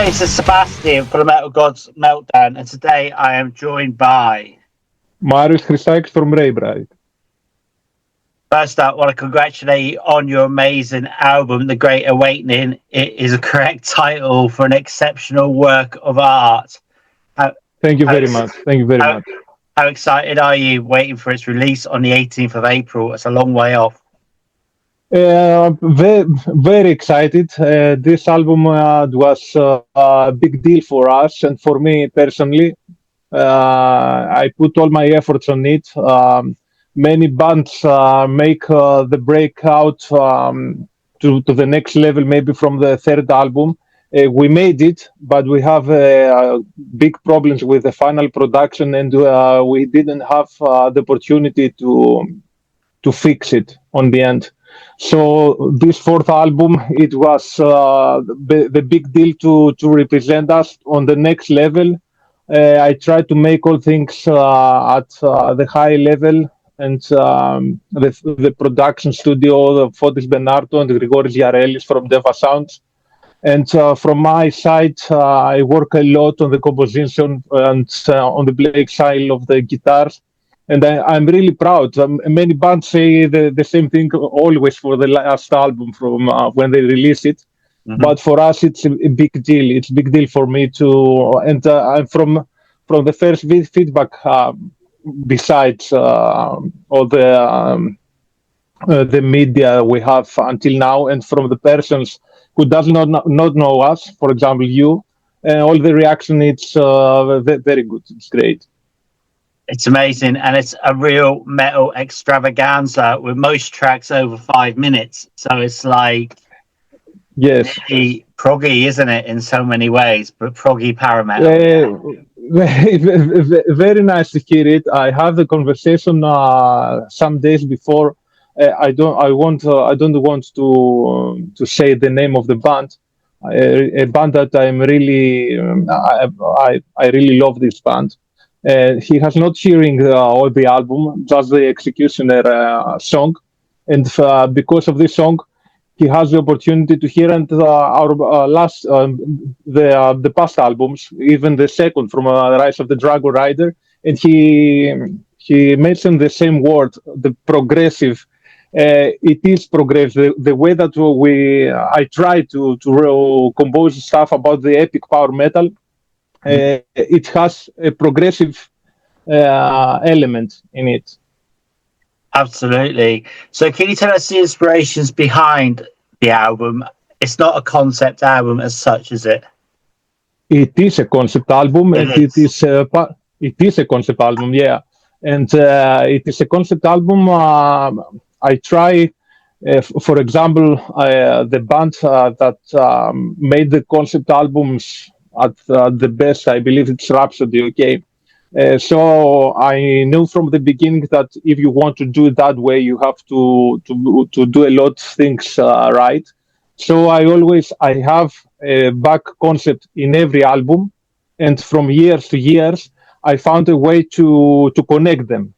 Hi, this is Sebastian from the Metal Gods Meltdown, and today I am joined by Marios Christakis from Braveride. First up, I want to congratulate you on your amazing album, The Great Awakening. It is a correct title for an exceptional work of art. Thank you very much. Thank you very much. How excited are you waiting for its release on the 18th of April? It's a long way off. Very excited. This album was a big deal for us and for me personally. I put all my efforts on it. Many bands make the breakout to the next level, maybe from the third album. We made it, but we have big problems with the final production, and we didn't have the opportunity to fix it on the end. So this fourth album, it was the big deal to represent us on the next level. I tried to make all things at the high level, and the production studio, Fotis Benarto and Grigoris Yarelis from Deva Sounds. And from my side, I work a lot on the composition and on the playing style of the guitars. And I'm really proud. Many bands say the same thing always for the last album from when they release it. Mm-hmm. But for us, it's a big deal. It's a big deal for me too. And I'm from the first feedback, besides all the media we have until now, and from the persons who does not know us, for example, you, all the reaction, it's very good. It's great. It's amazing, and it's a real metal extravaganza with most tracks over 5 minutes. So it's like, yes, really proggy, isn't it, in so many ways? But proggy power metal. Very nice to hear it. I had the conversation some days before. I don't want to say the name of the band. A band that I'm really I really love this band. He has not hearing all the album, just the Executioner song, and because of this song, he has the opportunity to hear and our last the past albums, even the second from Rise of the Dragon Rider, and he mentioned the same word, the progressive. It is progressive. The way that I try to compose stuff about the epic power metal. It has a progressive element in it. Absolutely. So can you tell us the inspirations behind the album? It's not a concept album as such, is it? It is a concept album. It is a concept album, yeah. And it is a concept album. I try, for example, the band that made the concept albums at the best, I believe it's Rhapsody, okay? So I knew from the beginning that if you want to do it that way, you have to do a lot of things right. So I have a back concept in every album, and from years to years, I found a way to connect them.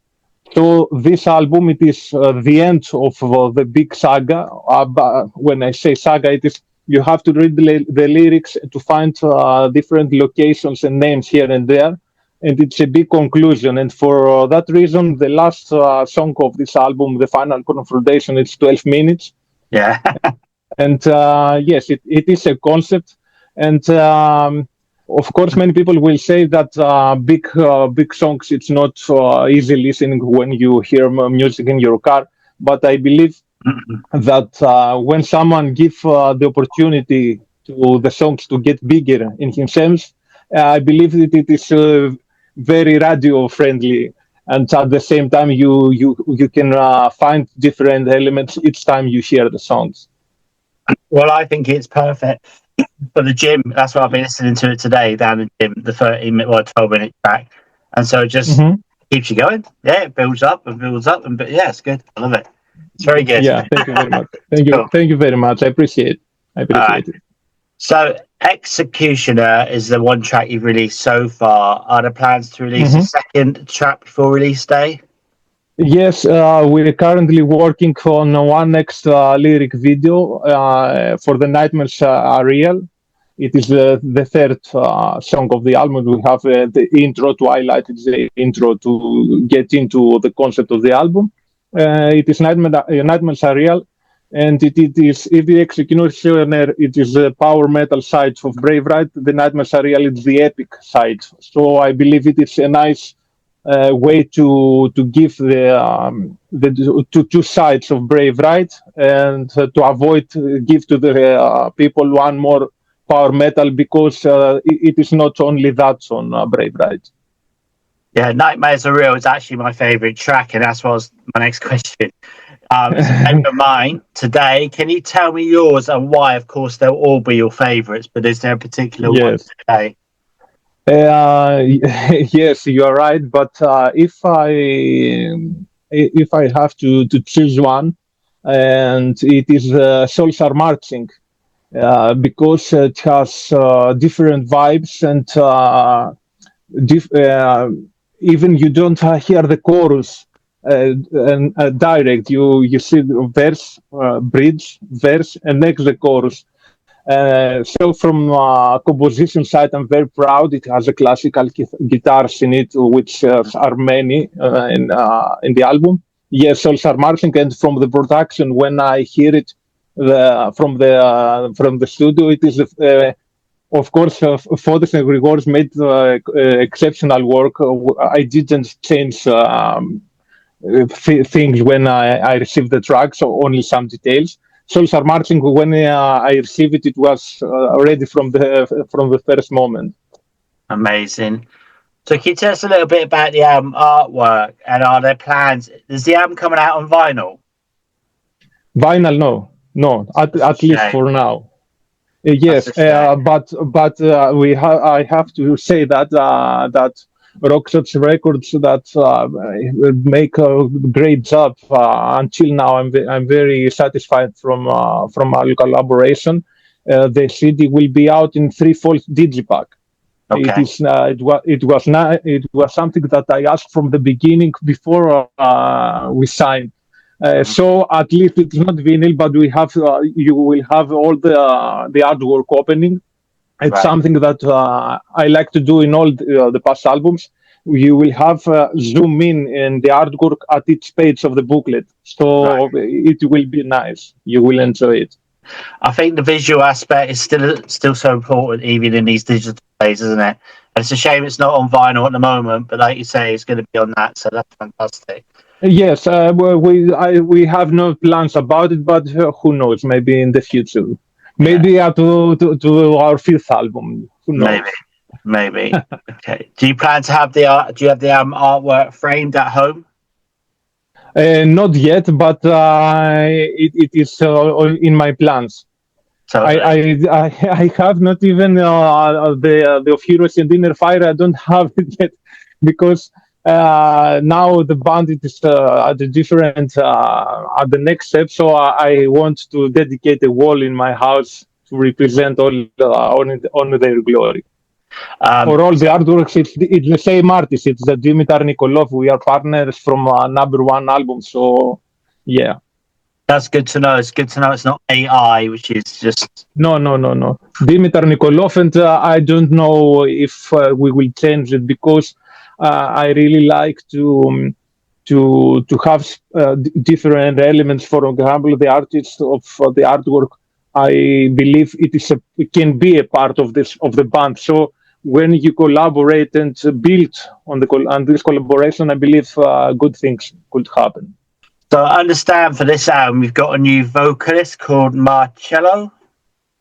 So this album, it is the end of the big saga. When I say saga, it is you have to read the lyrics to find different locations and names here and there. And it's a big conclusion. And for that reason, the last song of this album, The Final Confrontation, it's 12 minutes. Yeah. And yes, it is a concept. And of course, many people will say that big songs, it's not easy listening when you hear music in your car. But I believe that when someone gives the opportunity to the songs to get bigger in himself, I believe that it is very radio friendly, and at the same time you can find different elements each time you hear the songs. Well, I think it's perfect for the gym. That's why I've been listening to it today down the gym, the 12-minute track, and so it just keeps you going. Yeah, it builds up and builds up, and yeah, it's good. I love it. It's very good. Yeah, thank you very much. Thank you very much. I appreciate it. So Executioner is the one track you've released so far. Are there plans to release a second track before release day? Yes, we're currently working on one next lyric video for The Nightmares Are Real. It is the third song of the album. We have the intro, Twilight. It's the intro to get into the concept of the album. It is Nightmares Are Real, and it is, if the Executioner, it is the power metal side of Braveride. The Nightmares Are Real is the epic side. So I believe it is a nice way to give the two sides of Braveride, and to avoid give to the people one more power metal, because it is not only that on Braveride. Yeah, Nightmares Are Real is actually my favourite track, and that's was my next question. It's a favourite of mine today. Can you tell me yours and why? Of course, they'll all be your favourites, but is there a particular one today? Yes, you are right. But if I have to choose one, and it is Souls Are Marching, because it has different vibes, and even you don't hear the chorus and direct. You see the verse, bridge, verse, and next the chorus. So from composition side, I'm very proud. It has a classical guitars in it, which are many in the album. Yes, Souls Are Marching, and from the production, when I hear it from the studio, it is of course, Fotis and Grigors made exceptional work. I didn't change things when I received the track, so only some details. Souls Are Marching, when I received it, it was already from the first moment. Amazing. So can you tell us a little bit about the album artwork, and are there plans? Is the album coming out on vinyl? Vinyl, no, at least for now. Yes, but I have to say that rockshotsrecords that make a great job until now. I'm very satisfied from our collaboration. The CD will be out in 3-fold digipack. Okay. It was something that I asked from the beginning before we signed. So at least it's not vinyl, but we have you will have all the artwork opening. It's something that I like to do in all the past albums. You will have zoom in the artwork at each page of the booklet, so it will be nice. You will enjoy it. I think the visual aspect is still so important, even in these digital days, isn't it? And it's a shame it's not on vinyl at the moment, but like you say, it's going to be on that, so that's fantastic. Yes, we have no plans about it, but who knows? Maybe in the future, maybe to our fifth album. Who knows? Maybe. Okay. Do you plan to have the artwork framed at home? Not yet, but it is in my plans. Totally. I have not even the of Heroes and Inner Fire. I don't have it yet, because now the band is at the different at the next step. So I want to dedicate a wall in my house to represent all on their glory. For all the artworks, it's the same artist. It's the Dimitar Nikolov. We are partners from #1 album. So yeah. That's good to know. It's good to know it's not AI, which is just... No. Dimitar Nikolov, and I don't know if we will change it, because I really like to have different elements. For example, the artist of the artwork, I believe it can be a part of the band. So when you collaborate and build on this collaboration, I believe good things could happen. So I understand for this album, we've got a new vocalist called Marcello.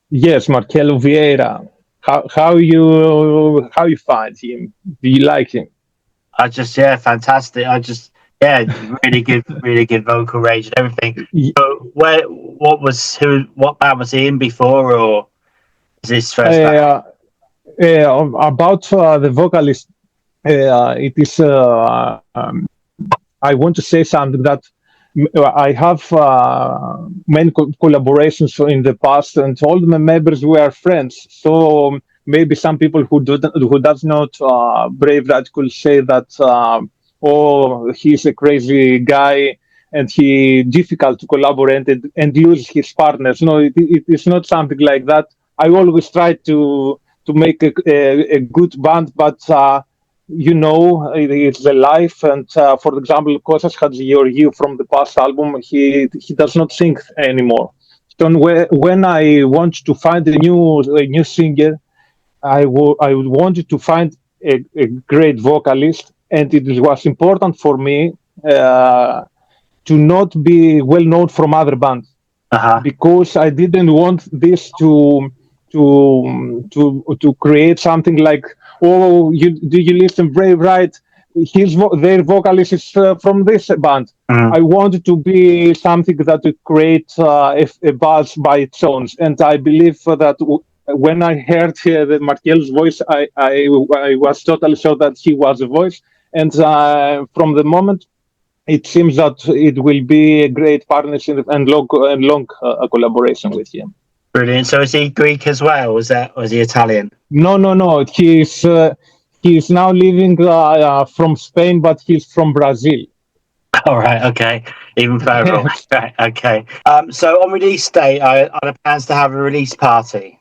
Yes, Marcello Vieira. How you find him? Do you like him? Fantastic. Really good vocal range and everything. So what band was he in before, or is this first band? About the vocalist, it is. I want to say something that I have many collaborations in the past, and all the members were friends. So maybe some people who does not Braveride could say that he's a crazy guy and he difficult to collaborate and lose his partners. No, it is not something like that. I always try to make a good band, but it's the life. And for example, Kostas Hadjigeorgiou from the past album, he does not sing anymore. So when I want to find a new singer, I wanted to find a great vocalist, and it was important for me to not be well known from other bands, because I didn't want this to create something like, oh, do you listen Braveride? Their vocalist is from this band. I wanted to be something that would create a buzz by its own, and I believe that when I heard Markel's voice, I was totally sure that he was a voice, and from the moment, it seems that it will be a great partnership and long collaboration with him. Brilliant. So is he Greek as well, or is he Italian? No. He's now living from Spain, but he's from Brazil. All right. Okay. Even further away. Right. Okay. So on release day, are there plans to have a release party?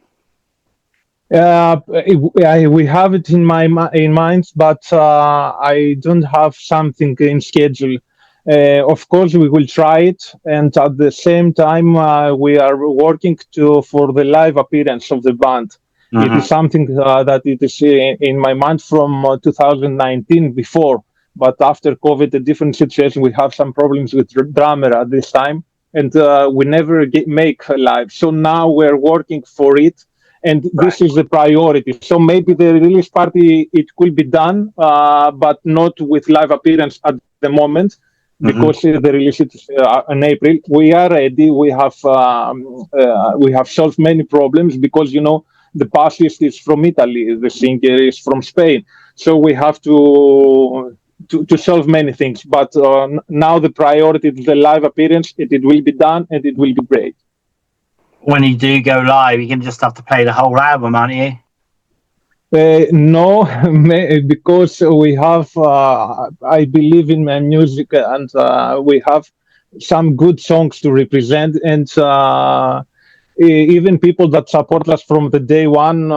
We have it in mind, but I don't have something in schedule. Of course, we will try it, and at the same time, we are working for the live appearance of the band. It is something that it is in my mind from 2019 before, but after COVID, a different situation. We have some problems with the drummer at this time, and we never make live. So now we're working for it, and this is the priority. So maybe the release party, it could be done, but not with live appearance at the moment, because the release is in April. We are ready. We have solved many problems, because the bassist is from Italy, the singer is from Spain, so we have to solve many things. But now the priority is the live appearance. It will be done, and it will be great. When you do go live, you're gonna just have to play the whole album, aren't you? No, because we have, I believe in my music, and we have some good songs to represent, and even people that support us from the day one,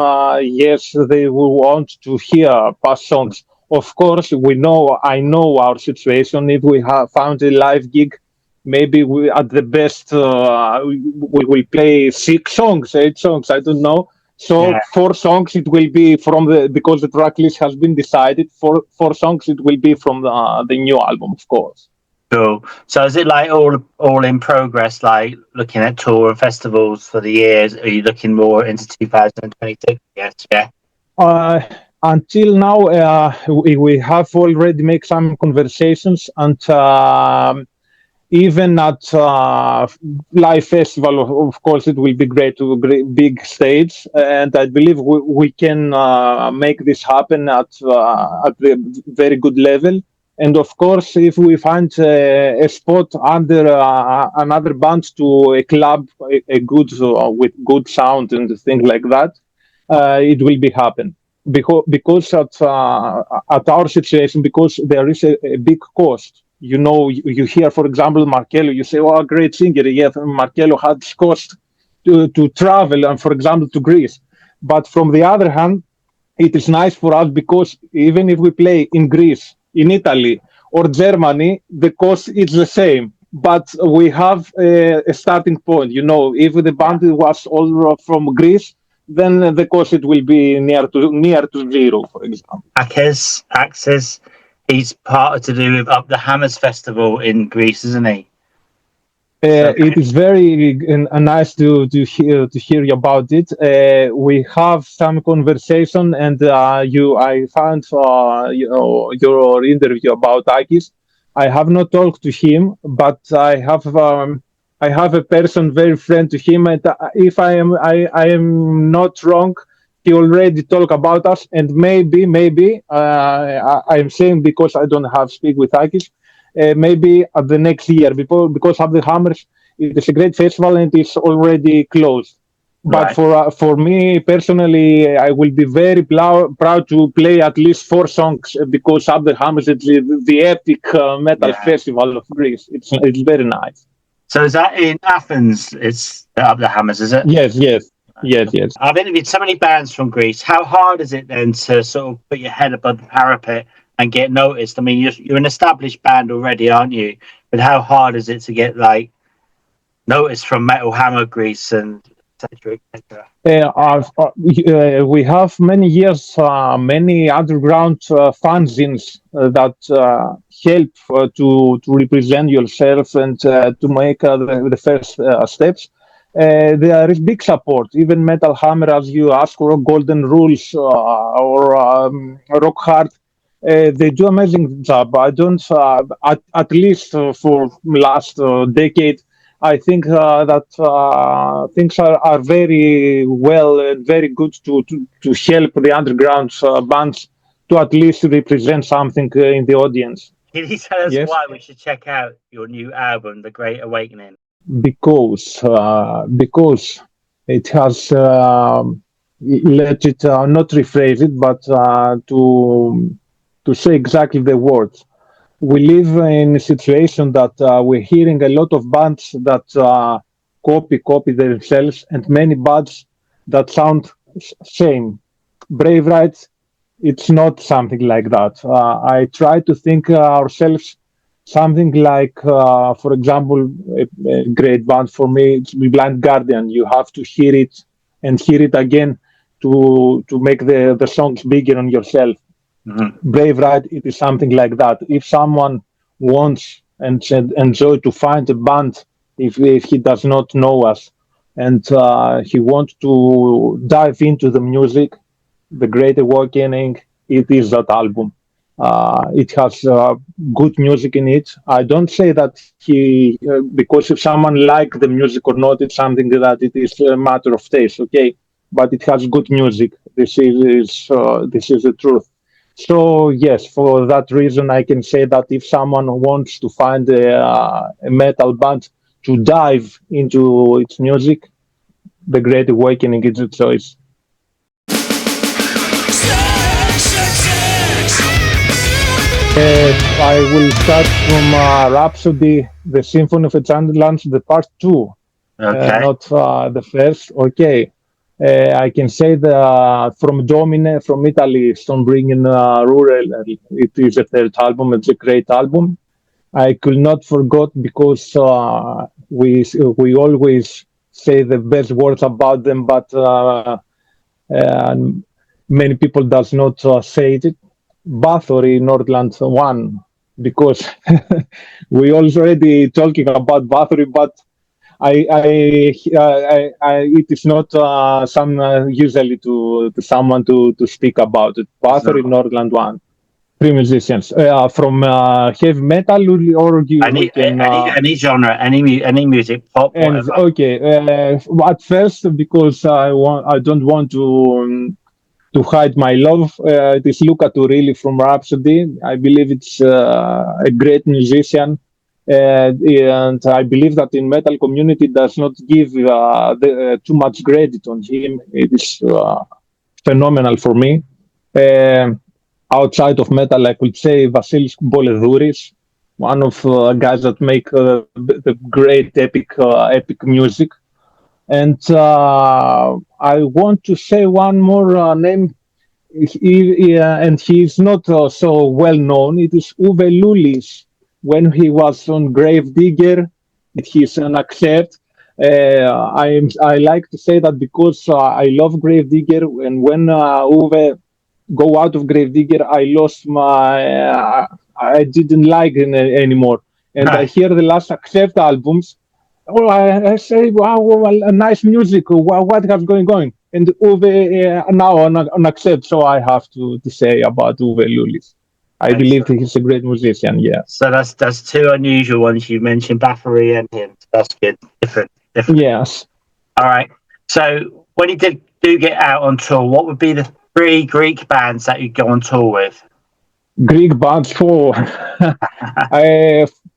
yes, they will want to hear past songs. Of course, I know our situation. If we have found a live gig, maybe we at the best we will play 6 songs, 8 songs, I don't know. So 4 songs it will be because the track list has been decided. 4 songs it will be from the new album, of course. Cool. So is it like all in progress, like looking at tour and festivals for the years? Are you looking more into 2026? Yes, yeah. Until now, we have already made some conversations, and even at live festival, of course, it will be great to big stage, and I believe we can make this happen at a very good level. And of course, if we find a spot under another band to a club, a good with good sound and things like that, it will be happen. Because at our situation, because there is a big cost. You hear, for example, Markello, you say, oh, great singer. Yes, Markello had cost to travel, and for example, to Greece. But from the other hand, it is nice for us, because even if we play in Greece, in Italy, or Germany, the cost is the same. But we have a starting point. If the band was all from Greece, then the cost it will be near to zero, for example. Axis, he's part to do with Up the Hammers Festival in Greece, isn't he? It is very nice to hear about it. We have some conversation, and I found your interview about Akis. I have not talked to him, but I have a person very friend to him, and if I am not wrong, he already talked about us, and maybe I'm saying because I don't have speak with Akis. Maybe at the next year, because of the Hammers, it is a great festival and it's already closed. But for me personally, I will be very proud to play at least 4 songs, because of the Hammers, it's the epic metal festival of Greece. It's very nice. So is that in Athens? It's Up the Hammers, is it? Yes. Yes, yes. I've interviewed so many bands from Greece. How hard is it then to sort of put your head above the parapet and get noticed? I mean, you're an established band already, aren't you? But how hard is it to get like noticed from Metal Hammer Greece and etc. etc. We have many years, many underground fanzines that help to represent yourself and to make the first steps. There is big support. Even Metal Hammer, as you ask, or Golden Rules or Rock Hard, they do amazing job. I don't, at least for last decade, I think that things are very well and very good to help the underground bands to at least represent something in the audience. Can you tell us Yes? why we should check out your new album, The Great Awakening? Because it has let it not rephrase it, but to say exactly the words. We live in a situation that we're hearing a lot of bands that copy themselves, and many bands that sound same. Braveride, it's not something like that. I try to think ourselves something like, for example, a great band for me, it's Blind Guardian. You have to hear it and hear it again to make the songs bigger on yourself. Mm-hmm. Braveride, it is something like that. If someone wants and enjoy to find a band, if he does not know us, and he wants to dive into the music, The Great Awakening, it is that album. It has good music in it. I don't say that because if someone likes the music or not, it's something that it is a matter of taste, okay? But it has good music. This is the truth. So yes, for that reason, I can say that if someone wants to find a metal band to dive into its music, The Great Awakening is a choice. I will start from Rhapsody, the Symphony of the Standalone, the part 2, okay. Not the first. Okay. I can say that from Domine, from Italy, Stormbringing Rural, it is a third album. It's a great album. I could not forget because we always say the best words about them, but many people does not say it. Bathory Nordland 1, because we already talking about Bathory, but it is not usually to someone to speak about it. Bathory Nordland 1. 3 musicians from heavy metal or any genre, any music, pop, and, whatever. Okay, at first, because I don't want to hide my love. It is Luca Turilli from Rhapsody. I believe it's a great musician, and I believe that in metal community does not give too much credit on him. It is phenomenal for me. Outside of metal, I could say Vasilis Boledouris, one of guys that make the great epic music. And I want to say one more name, and he is not so well known. It is Uwe Lulis. When he was on Gravedigger, he's an accept. I like to say that because I love Gravedigger, and when Uwe go out of Gravedigger, I lost my. I didn't like him anymore, and I hear the last Accept albums. Oh, I say, wow, nice music. What has going on? And Uwe now on Accept, so I have to say about Uwe Lulis. I believe he's a great musician. Yeah. So that's two unusual ones you mentioned, Bathory and him. That's good. Different. Yes. All right. So when you do get out on tour, what would be the 3 Greek bands that you go on tour with? Greek bands for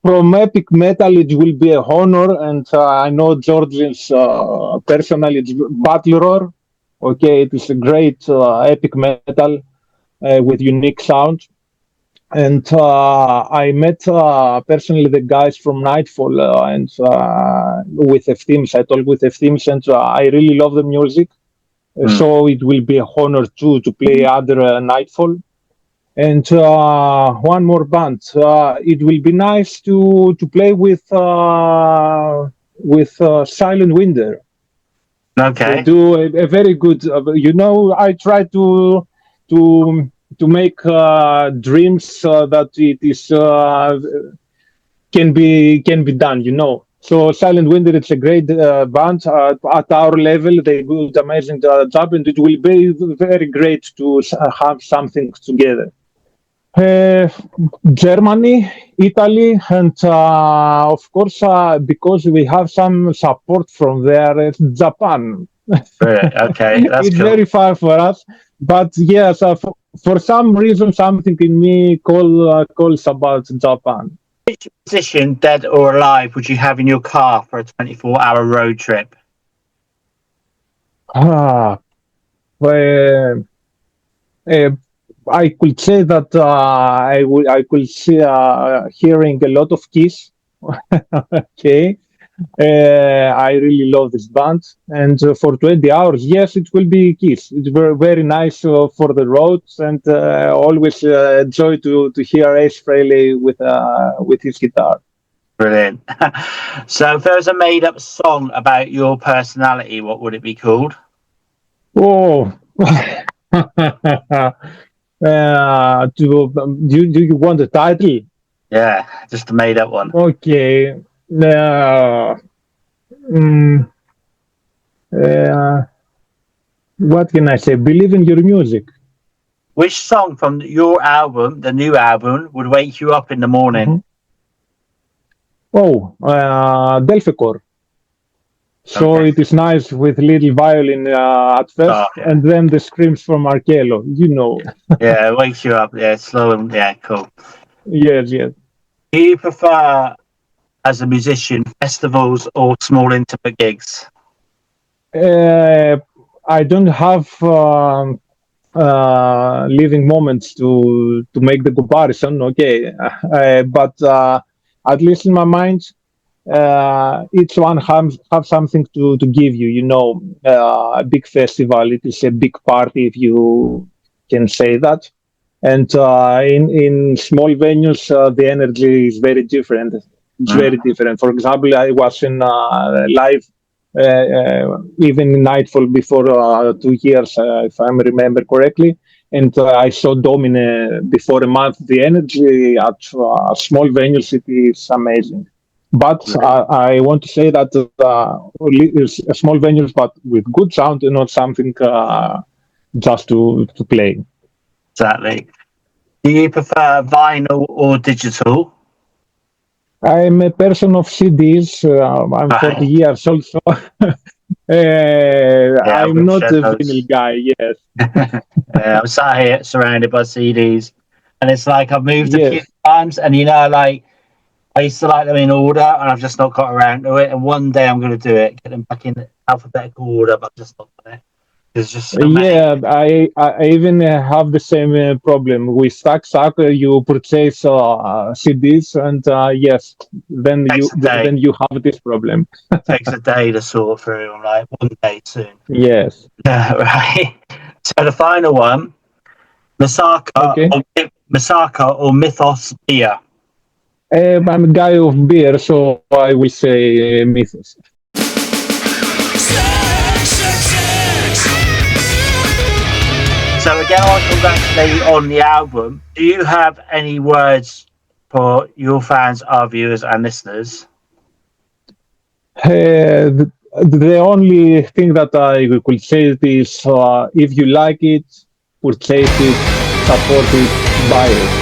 from epic metal, it will be a honor, and I know George's personally it's Battle Roar. Okay, it is a great epic metal with unique sound. And I met personally the guys from Nightfall and with the themes. I talked with the themes, and I really love the music. So it will be a honor too to play under Nightfall. And one more band. It will be nice to play with Silent Winder. Okay. They do a very good. I try to make dreams that it is can be done. So Silent Winder, it's a great band at our level. They do an amazing job, and it will be very great to have something together. Germany, Italy, and of course, because we have some support from there, Japan. Okay, that's it's cool. Very far for us, but yes, for some reason, something in me calls about Japan. Which musician, dead or alive, would you have in your car for a 24-hour road trip? I could say that I could see hearing a lot of Kiss. Okay. I really love this band, and for 20 hours, yes, it will be Kiss. It's very, very nice for the roads, and always enjoy to hear Ace Frehley with his guitar. Brilliant. So if there was a made-up song about your personality, what would it be called? Oh. Do you want the title? Yeah, just a made-up one. Okay. What can I say? Believe in your music. Which song from your album, the new album, would wake you up in the morning? Delphicor. So Okay. it is nice with little violin at first, and then the screams from Marcello. Yeah, it wakes you up. Yeah, slow and cool. Yes. Do you prefer, as a musician, festivals or small intimate gigs? I don't have living moments to make the comparison. Okay, but at least in my mind, each one have something to give you. A big festival, it is a big party, if you can say that. And in small venues, the energy is very different. It's very different. For example, I was in live, even in Nightfall before 2 years, if I remember correctly. And I saw Domine before a month. The energy at small venues, it is amazing. But I want to say that small venues, but with good sound, and not something just to play. Exactly. Do you prefer vinyl or digital? I'm a person of CDs. I'm 40 years old, so I'm not a vinyl guy. Yes. I'm sat here surrounded by CDs, and it's like I've moved a few times, and I used to like them in order, and I've just not got around to it. And one day I'm going to do it, get them back in alphabetical order, but I've just not done it. There's just so many. I even have the same problem with Stack. You purchase CDs, and yes, then you have this problem. It takes a day to sort through. I'm like, one day soon. Yes. Right. So the final one, Masaka or Mythos beer. I'm a guy of beer, so I will say Mythos. So again, I congratulate you on the album. Do you have any words for your fans, our viewers and listeners? The only thing that I could say is if you like it, purchase it, support it, buy it.